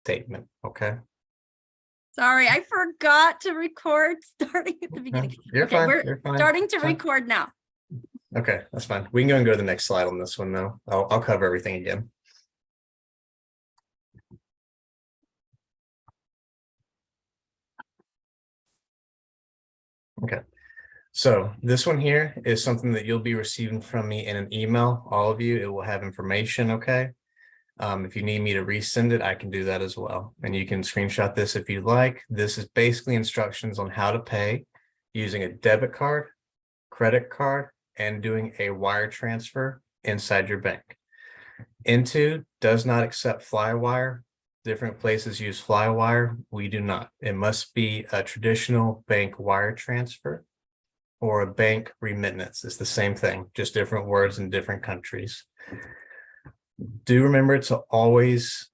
statement, okay? Sorry, I forgot to record starting at the beginning. You're Okay, fine. we're You're fine. starting to Fine. record now. Okay, that's fine. We can go and go to the next slide on this one though. I'll cover everything again. Okay, so this one here is something that you'll be receiving from me in an email. All of you, it will have information, okay? If you need me to resend it, I can do that as well. And you can screenshot this if you'd like. This is basically instructions on how to pay using a debit card, credit card, and doing a wire transfer inside your bank. Into does not accept Flywire. Different places use Flywire. We do not. It must be a traditional bank wire transfer or a bank remittance. It's the same thing, just different words in different countries. Do remember to always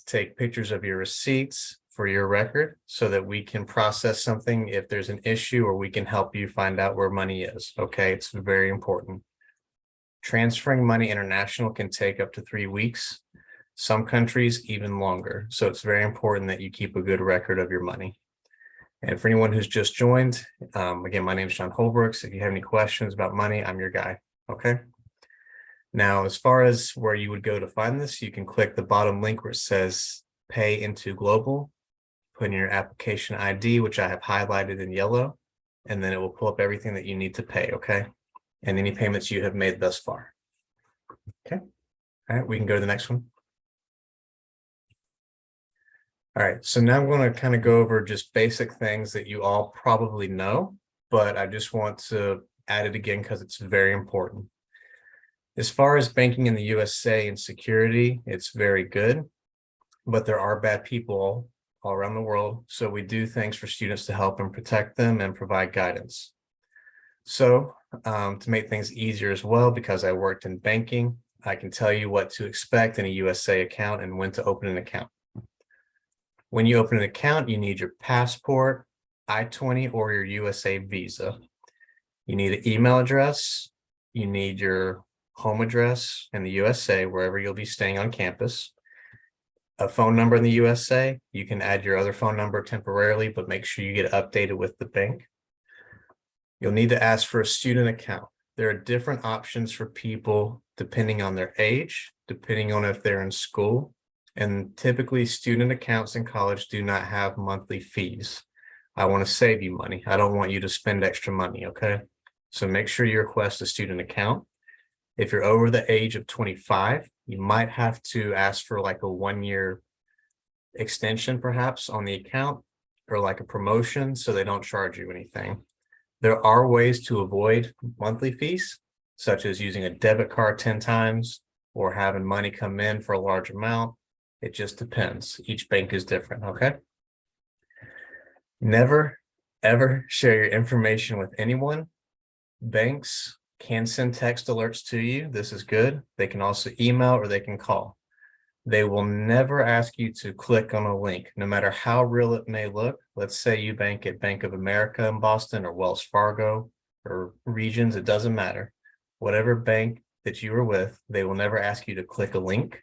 take pictures of your receipts for your record so that we can process something if there's an issue, or we can help you find out where money is. Okay, it's very important. Transferring money international can take up to 3 weeks. Some countries even longer. So it's very important that you keep a good record of your money. And for anyone who's just joined, again, my name is John Holbrooks. If you have any questions about money, I'm your guy. Okay. Now, as far as where you would go to find this, you can click the bottom link where it says Pay into Global, put in your application ID, which I have highlighted in yellow, and then it will pull up everything that you need to pay, okay? And any payments you have made thus far. Okay, all right, we can go to the next one. All right, so now I'm going to kind of go over just basic things that you all probably know, but I just want to add it again because it's very important. As far as banking in the USA and security, it's very good, but there are bad people all around the world. So we do things for students to help and protect them and provide guidance. So to make things easier as well, because I worked in banking, I can tell you what to expect in a USA account and when to open an account. When you open an account, you need your passport, I-20, or your USA visa. You need an email address. You need your home address in the USA, wherever you'll be staying on campus. A phone number in the USA. You can add your other phone number temporarily, but make sure you get updated with the bank. You'll need to ask for a student account. There are different options for people depending on their age, depending on if they're in school. And typically student accounts in college do not have monthly fees. I want to save you money. I don't want you to spend extra money, okay? So make sure you request a student account. If you're over the age of 25, you might have to ask for like a 1-year extension perhaps on the account, or like a promotion so they don't charge you anything. There are ways to avoid monthly fees, such as using a debit card 10 times or having money come in for a large amount. It just depends. Each bank is different, okay? Never, ever share your information with anyone. Banks can send text alerts to you. This is good. They can also email or they can call. They will never ask you to click on a link, no matter how real it may look. Let's say you bank at Bank of America in Boston or Wells Fargo or Regions, it doesn't matter. Whatever bank that you are with, they will never ask you to click a link.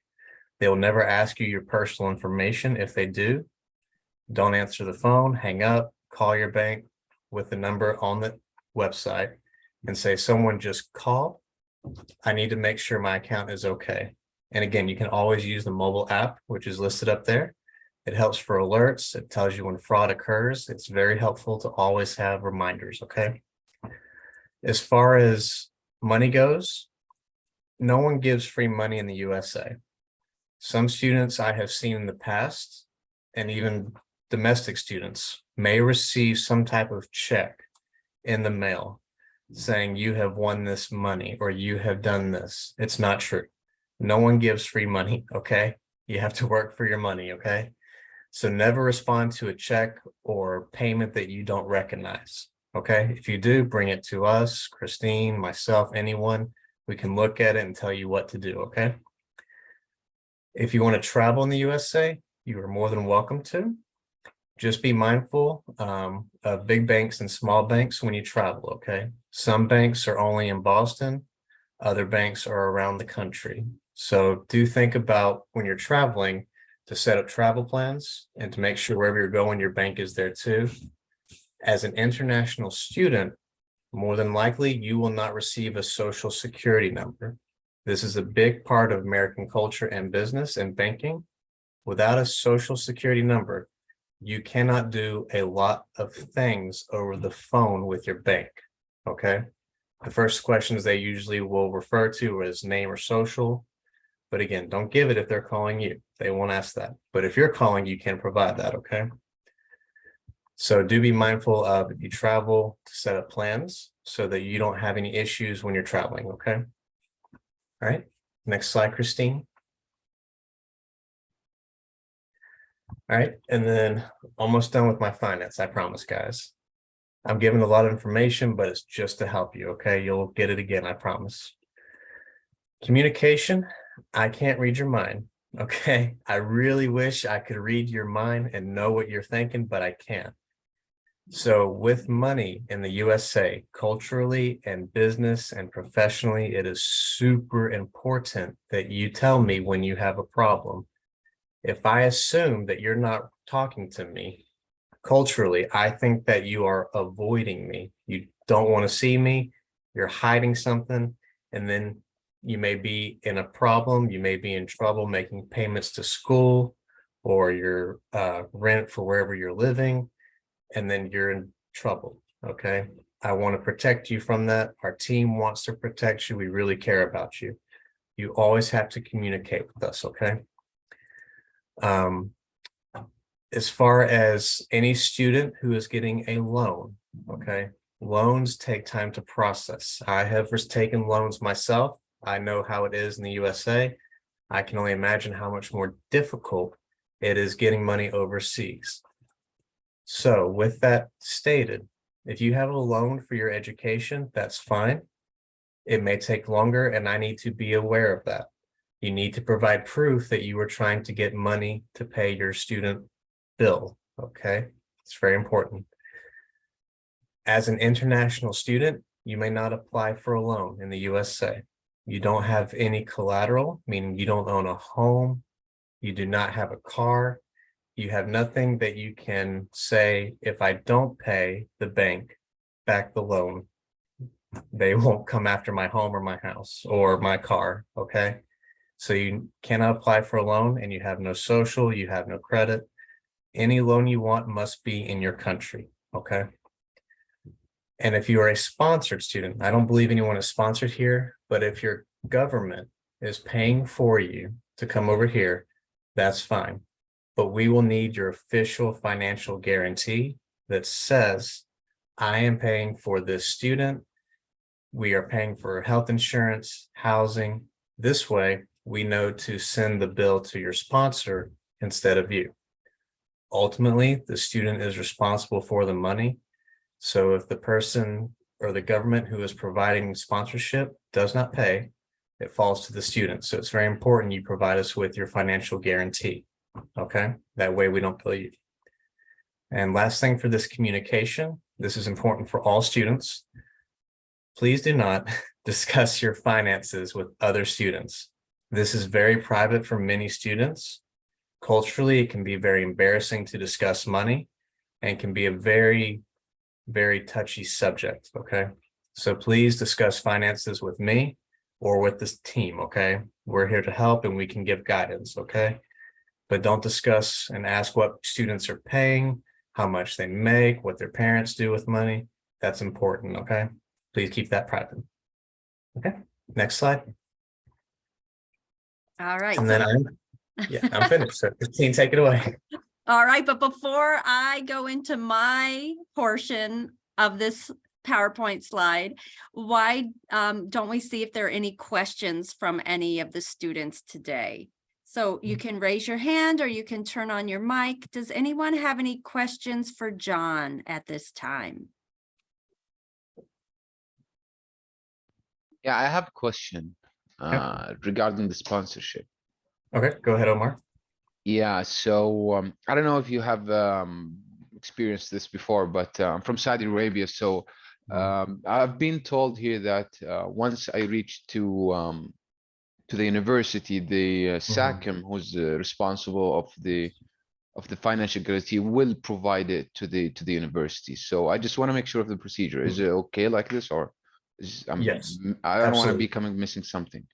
They will never ask you your personal information. If they do, don't answer the phone, hang up, call your bank with the number on the website and say, someone just called. I need to make sure my account is okay. And again, you can always use the mobile app, which is listed up there. It helps for alerts. It tells you when fraud occurs. It's very helpful to always have reminders, okay? As far as money goes, no one gives free money in the USA. Some students I have seen in the past, and even domestic students, may receive some type of check in the mail saying you have won this money or you have done this. It's not true. No one gives free money, okay? You have to work for your money, okay? So never respond to a check or payment that you don't recognize, okay? If you do, bring it to us, Christine, myself, anyone. We can look at it and tell you what to do, okay? If you want to travel in the USA, you are more than welcome to. Just be mindful of big banks and small banks when you travel, okay? Some banks are only in Boston, other banks are around the country. So do think about when you're traveling to set up travel plans and to make sure wherever you're going, your bank is there too. As an international student, more than likely, you will not receive a social security number. This is a big part of American culture and business and banking. Without a social security number, you cannot do a lot of things over the phone with your bank, okay? The first questions they usually will refer to is name or social. But again, don't give it if they're calling you. They won't ask that. But if you're calling, you can provide that, okay? So do be mindful of if you travel to set up plans so that you don't have any issues when you're traveling, okay? All right, next slide, Christine. All right, and then almost done with my finance, I promise, guys. I'm giving a lot of information, but it's just to help you, okay? You'll get it again, I promise. Communication, I can't read your mind, okay? I really wish I could read your mind and know what you're thinking, but I can't. So with money in the USA, culturally and business and professionally, it is super important that you tell me when you have a problem. If I assume that you're not talking to me culturally, I think that you are avoiding me. You don't want to see me, you're hiding something, and then you may be in a problem, you may be in trouble making payments to school or your rent for wherever you're living, and then you're in trouble, okay? I want to protect you from that. Our team wants to protect you. We really care about you. You always have to communicate with us, okay? As far as any student who is getting a loan, okay? Loans take time to process. I have taken loans myself. I know how it is in the USA. I can only imagine how much more difficult it is getting money overseas. So with that stated, if you have a loan for your education, that's fine. It may take longer, and I need to be aware of that. You need to provide proof that you are trying to get money to pay your student bill, okay? It's very important. As an international student, you may not apply for a loan in the USA. You don't have any collateral, meaning you don't own a home, you do not have a car, you have nothing that you can say, if I don't pay the bank back the loan, they won't come after my home or my house or my car, okay? So you cannot apply for a loan, and you have no social, you have no credit. Any loan you want must be in your country, okay? And if you are a sponsored student, I don't believe anyone is sponsored here, but if your government is paying for you to come over here, that's fine. But we will need your official financial guarantee that says, I am paying for this student. We are paying for health insurance, housing. This way, we know to send the bill to your sponsor instead of you. Ultimately, the student is responsible for the money. So if the person or the government who is providing sponsorship does not pay, it falls to the student. So it's very important you provide us with your financial guarantee. Okay, that way we don't bill you. And last thing for this communication, this is important for all students. Please do not discuss your finances with other students. This is very private for many students. Culturally, it can be very embarrassing to discuss money and can be a very, very touchy subject, okay? So please discuss finances with me or with this team, okay? We're here to help and we can give guidance, okay? But don't discuss and ask what students are paying, how much they make, what their parents do with money. That's important, okay? Please keep that private. Okay, next slide. All right. And then I'm finished. So Christine, take it away. All right, but before I go into my portion of this PowerPoint slide, why don't we see if there are any questions from any of the students today? So you can raise your hand or you can turn on your mic. Does anyone have any questions for John at this time? Yeah, I have a question regarding the sponsorship. Okay, go ahead, Omar. Yeah, so I don't know if you have experienced this before, but I'm from Saudi Arabia. So I've been told here that once I reach to to the university, the Mhm. SACM, who's responsible of the financial guarantee, will provide it to the university. So I just want to make sure of the procedure. Is it okay like this, or Yes, I don't want to be absolutely. missing something.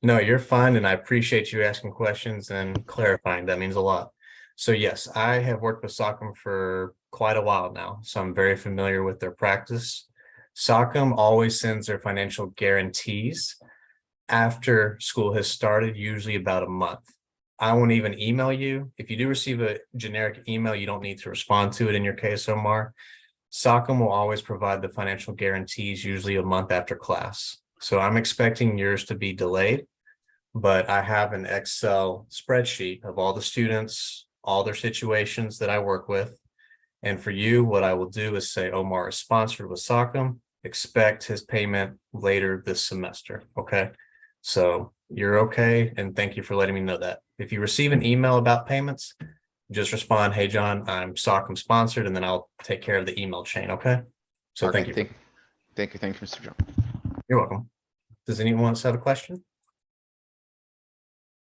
No, you're fine, and I appreciate you asking questions and clarifying. That means a lot. So yes, I have worked with SOCM for quite a while now, so I'm very familiar with their practice. SOCM always sends their financial guarantees after school has started, usually about a month. I won't even email you. If you do receive a generic email, you don't need to respond to it in your case, Omar. SOCM will always provide the financial guarantees usually a month after class. So I'm expecting yours to be delayed, but I have an Excel spreadsheet of all the students, all their situations that I work with. And for you, what I will do is say Omar is sponsored with SOCM, expect his payment later this semester, okay? So you're okay, and thank you for letting me know that. If you receive an email about payments, just respond, hey, John, I'm SOCM sponsored, and then I'll take care of the email chain, okay? So Okay, thank you. thank you, Mr. John. You're welcome. Does anyone else have a question?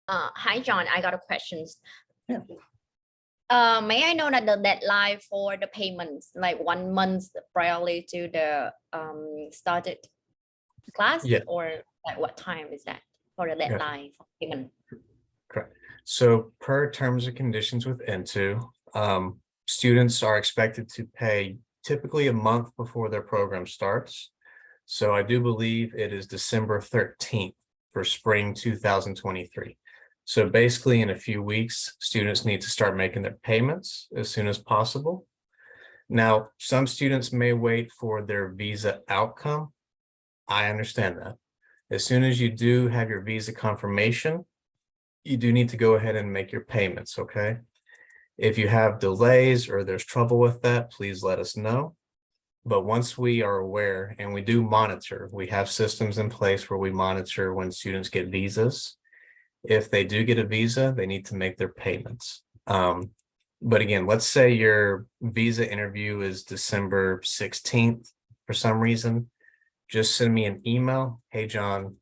Hi, John. I got a question. Yeah. May I know that the deadline for the payments, like 1 month priorly to the started class, Yeah. or at what time is that for the deadline for payment? Correct. So per terms and conditions with N2, students are expected to pay typically a month before their program starts. So I do believe it is December 13th for spring 2023. So basically in a few weeks, students need to start making their payments as soon as possible. Now, some students may wait for their visa outcome. I understand that. As soon as you do have your visa confirmation, you do need to go ahead and make your payments, okay? If you have delays or there's trouble with that, please let us know. But once we are aware, and we do monitor, we have systems in place where we monitor when students get visas. If they do get a visa, they need to make their payments. But again, let's say your visa interview is December 16th for some reason. Just send me an email. Hey, John,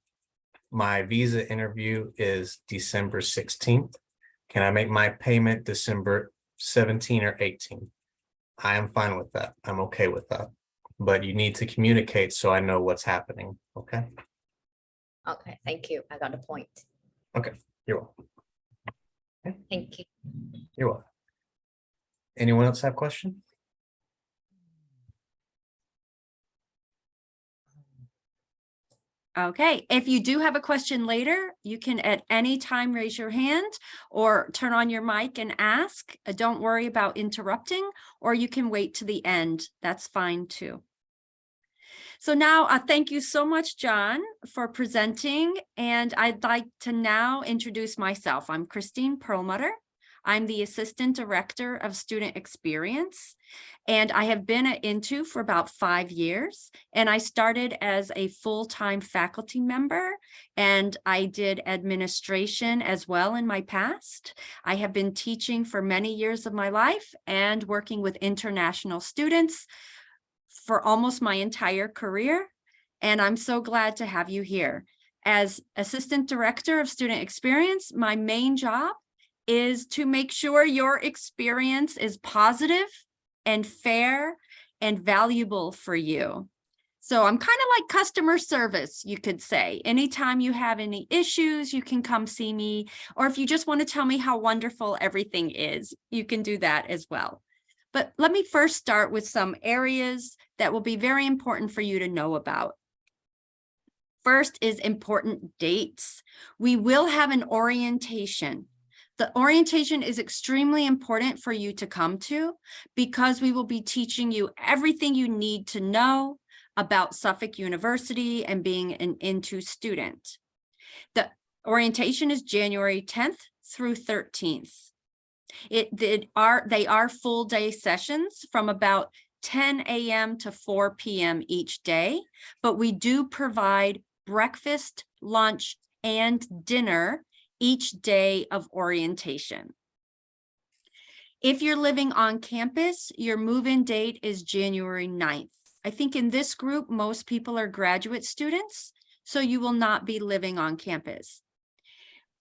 my visa interview is December 16th. Can I make my payment December 17 or 18? I am fine with that. I'm okay with that. But you need to communicate so I know what's happening. Okay. Okay, thank you. I got the point. Okay. You're welcome. Thank you. You're welcome. Anyone else have questions? Okay, if you do have a question later, you can at any time raise your hand or turn on your mic and ask. Don't worry about interrupting, or you can wait to the end. That's fine too. So now, thank you so much, John, for presenting. And I'd like to now introduce myself. I'm Christine Perlmutter. I'm the Assistant Director of Student Experience, and I have been at Into for about 5 years. And I started as a full-time faculty member, and I did administration as well in my past. I have been teaching for many years of my life and working with international students for almost my entire career. And I'm so glad to have you here. As Assistant Director of Student Experience, my main job is to make sure your experience is positive and fair and valuable for you. So I'm kind of like customer service, you could say. Anytime you have any issues, you can come see me. Or if you just want to tell me how wonderful everything is, you can do that as well. But let me first start with some areas that will be very important for you to know about. First is important dates. We will have an orientation. The orientation is extremely important for you to come to because we will be teaching you everything you need to know about Suffolk University and being an Into student. The orientation is January 10th through 13th. They are full day sessions from about 10 a.m. to 4 p.m. each day, but we do provide breakfast, lunch, and dinner each day of orientation. If you're living on campus, your move-in date is January 9th. I think in this group, most people are graduate students, so you will not be living on campus.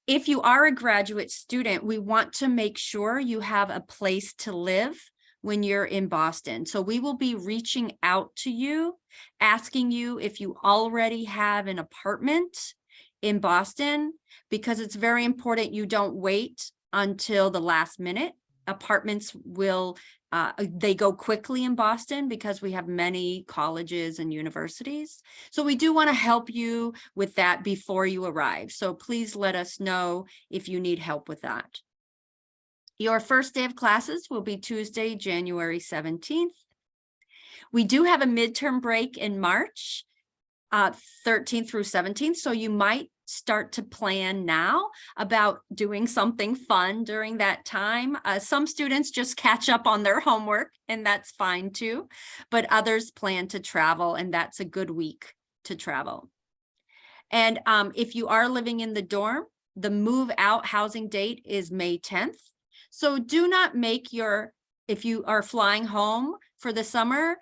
If you are a graduate student, we want to make sure you have a place to live when you're in Boston. So we will be reaching out to you, asking you if you already have an apartment in Boston, because it's very important you don't wait until the last minute. Apartments will, they go quickly in Boston because we have many colleges and universities. So we do want to help you with that before you arrive. So please let us know if you need help with that. Your first day of classes will be Tuesday, January 17th. We do have a midterm break in March, 13th through 17th. So you might start to plan now about doing something fun during that time. Some students just catch up on their homework, and that's fine too. But others plan to travel, and that's a good week to travel. And if you are living in the dorm, the move out housing date is May 10th. So do not make if you are flying home for the summer,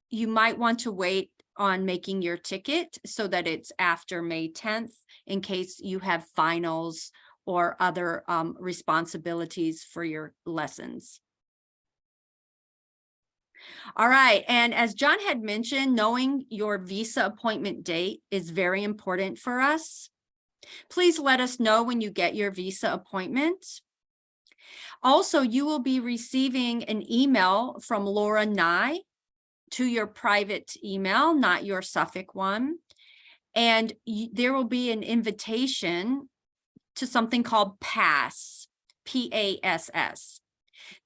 you might want to wait on making your ticket so that it's after May 10th in case you have finals or other responsibilities for your lessons. All right, and as John had mentioned, knowing your visa appointment date is very important for us. Please let us know when you get your visa appointment. Also, you will be receiving an email from Laura Nye to your private email, not your Suffolk one. And there will be an invitation to something called PASS, P-A-S-S.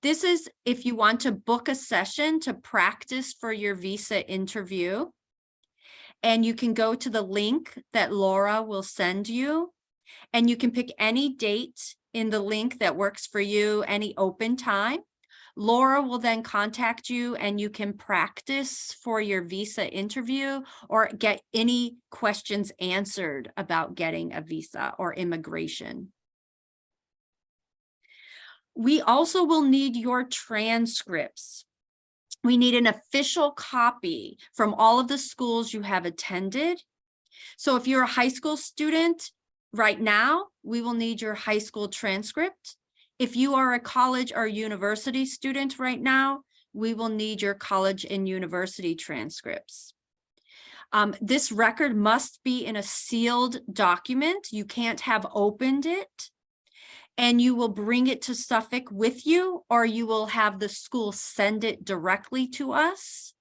This is if you want to book a session to practice for your visa interview. And you can go to the link that Laura will send you, and you can pick any date in the link that works for you, any open time. Laura will then contact you and you can practice for your visa interview or get any questions answered about getting a visa or immigration. We also will need your transcripts. We need an official copy from all of the schools you have attended. So if you're a high school student right now, we will need your high school transcript. If you are a college or university student right now, we will need your college and university transcripts. This record must be in a sealed document. You can't have opened it. And you will bring it to Suffolk with you, or you will have the school send it directly to us,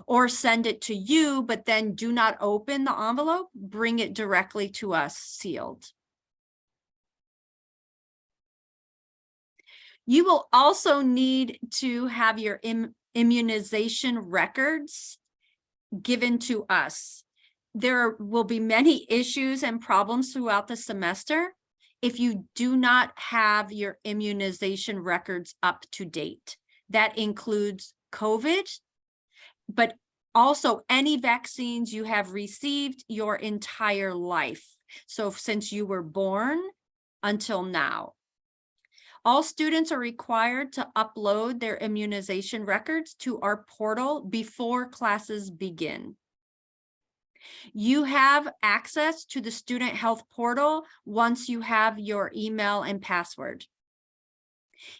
or send it to you, but then do not open the envelope, bring it directly to us sealed. You will also need to have your immunization records given to us. There will be many issues and problems throughout the semester if you do not have your immunization records up to date. That includes COVID, but also any vaccines you have received your entire life. So since you were born until now. All students are required to upload their immunization records to our portal before classes begin. You have access to the student health portal once you have your email and password.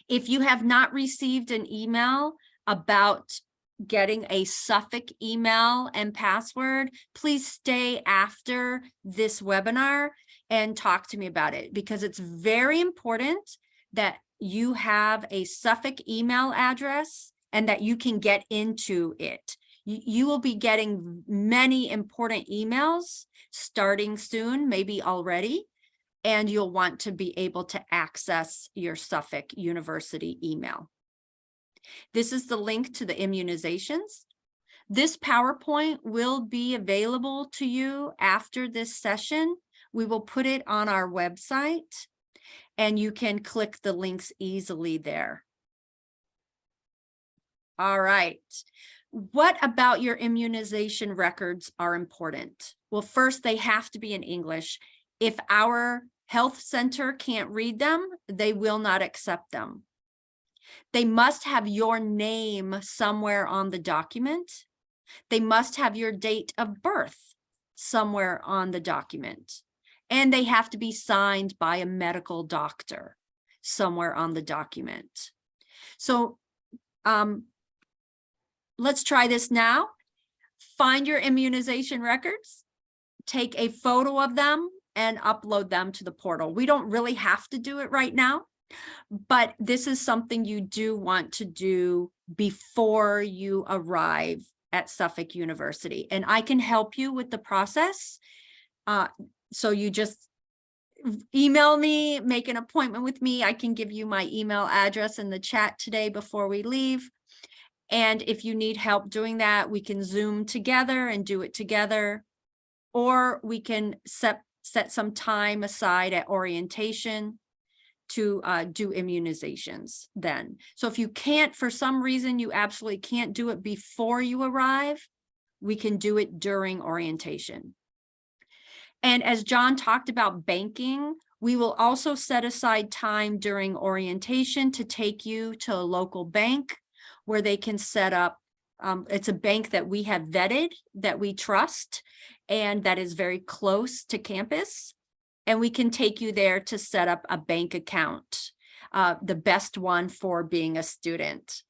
If you have not received an email about getting a Suffolk email and password, please stay after this webinar and talk to me about it, because it's very important that you have a Suffolk email address and that you can get into it. You will be getting many important emails starting soon, maybe already, and you'll want to be able to access your Suffolk University email. This is the link to the immunizations. This PowerPoint will be available to you after this session. We will put it on our website, and you can click the links easily there. All right. What about your immunization records are important? Well, first, they have to be in English. If our health center can't read them, they will not accept them. They must have your name somewhere on the document. They must have your date of birth somewhere on the document. And they have to be signed by a medical doctor somewhere on the document. So let's try this now. Find your immunization records, take a photo of them, and upload them to the portal. We don't really have to do it right now, but this is something you do want to do before you arrive at Suffolk University. And I can help you with the process. So you just email me, make an appointment with me. I can give you my email address in the chat today before we leave. And if you need help doing that, we can Zoom together and do it together, or we can set some time aside at orientation to do immunizations then. So if you can't, for some reason, you absolutely can't do it before you arrive, we can do it during orientation. And as John talked about banking, we will also set aside time during orientation to take you to a local bank where they can set up, it's a bank that we have vetted, that we trust, and that is very close to campus. And we can take you there to set up a bank account, the best one for being a student.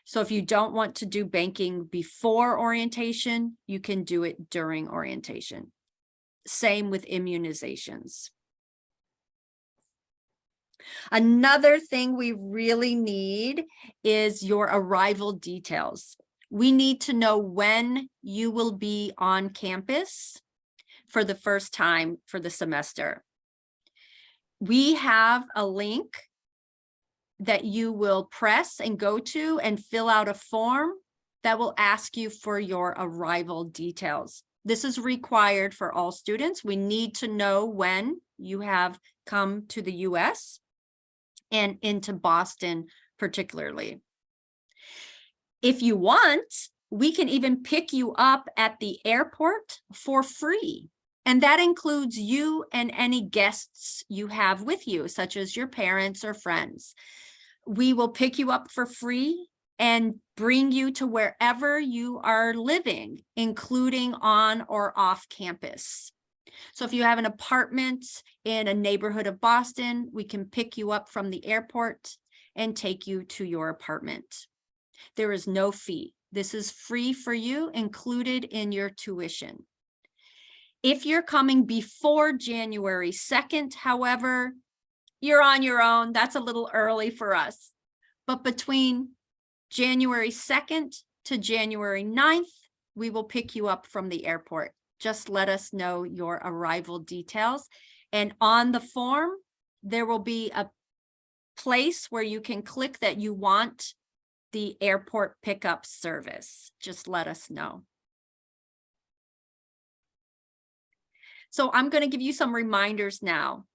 So if you don't want to do banking before orientation, you can do it during orientation. Same with immunizations. Another thing we really need is your arrival details. We need to know when you will be on campus for the first time for the semester. We have a link that you will press and go to and fill out a form that will ask you for your arrival details. This is required for all students. We need to know when you have come to the US and into Boston particularly. If you want, we can even pick you up at the airport for free. And that includes you and any guests you have with you, such as your parents or friends. We will pick you up for free and bring you to wherever you are living, including on or off campus. So if you have an apartment in a neighborhood of Boston, we can pick you up from the airport and take you to your apartment. There is no fee. This is free for you, included in your tuition. If you're coming before January 2nd, however, you're on your own. That's a little early for us. But between January 2nd to January 9th, we will pick you up from the airport. Just let us know your arrival details. And on the form, there will be a place where you can click that you want the airport pickup service. Just let us know. So I'm going to give you some reminders now.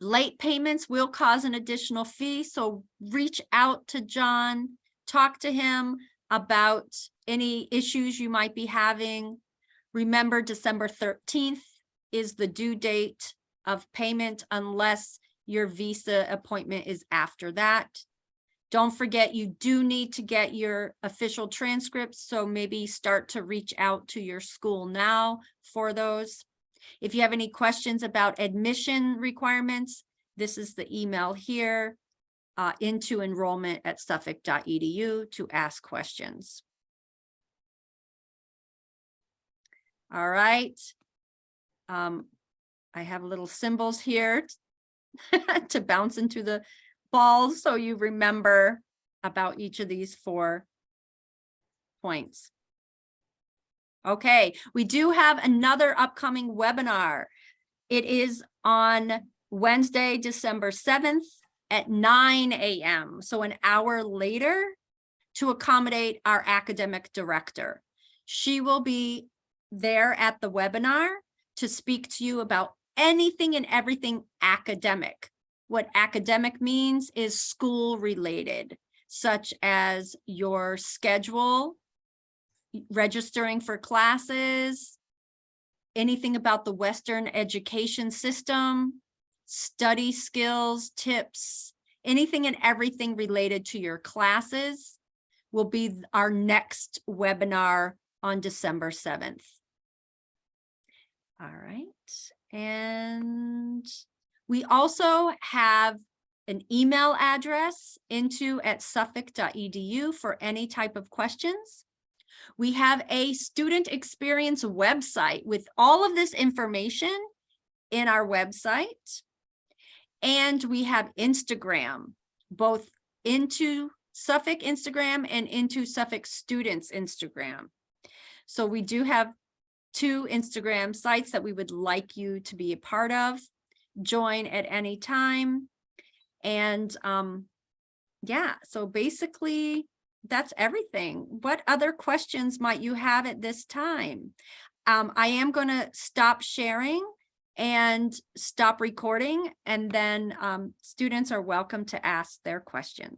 Late payments will cause an additional fee, so reach out to John, talk to him about any issues you might be having. Remember, December 13th is the due date of payment unless your visa appointment is after that. Don't forget, you do need to get your official transcripts, so maybe start to reach out to your school now for those. If you have any questions about admission requirements, this is the email here, into enrollment@suffolk.edu to ask questions. All right. I have little symbols here to bounce into the balls so you remember about each of these 4 points. Okay, we do have another upcoming webinar. It is on Wednesday, December 7th at 9 a.m. So an hour later, to accommodate our academic director. She will be there at the webinar to speak to you about anything and everything academic. What academic means is school related, such as your schedule, registering for classes, anything about the Western education system, study skills, tips, anything and everything related to your classes will be our next webinar on December 7th. All right. And we also have an email address into@suffolk.edu for any type of questions. We have a student experience website with all of this information in our website. And we have Instagram, both into Suffolk Instagram and into Suffolk students Instagram. So we do have 2 Instagram sites that we would like you to be a part of. Join at any time. And yeah, so basically that's everything. What other questions might you have at this time? I am going to stop sharing and stop recording, and then students are welcome to ask their questions.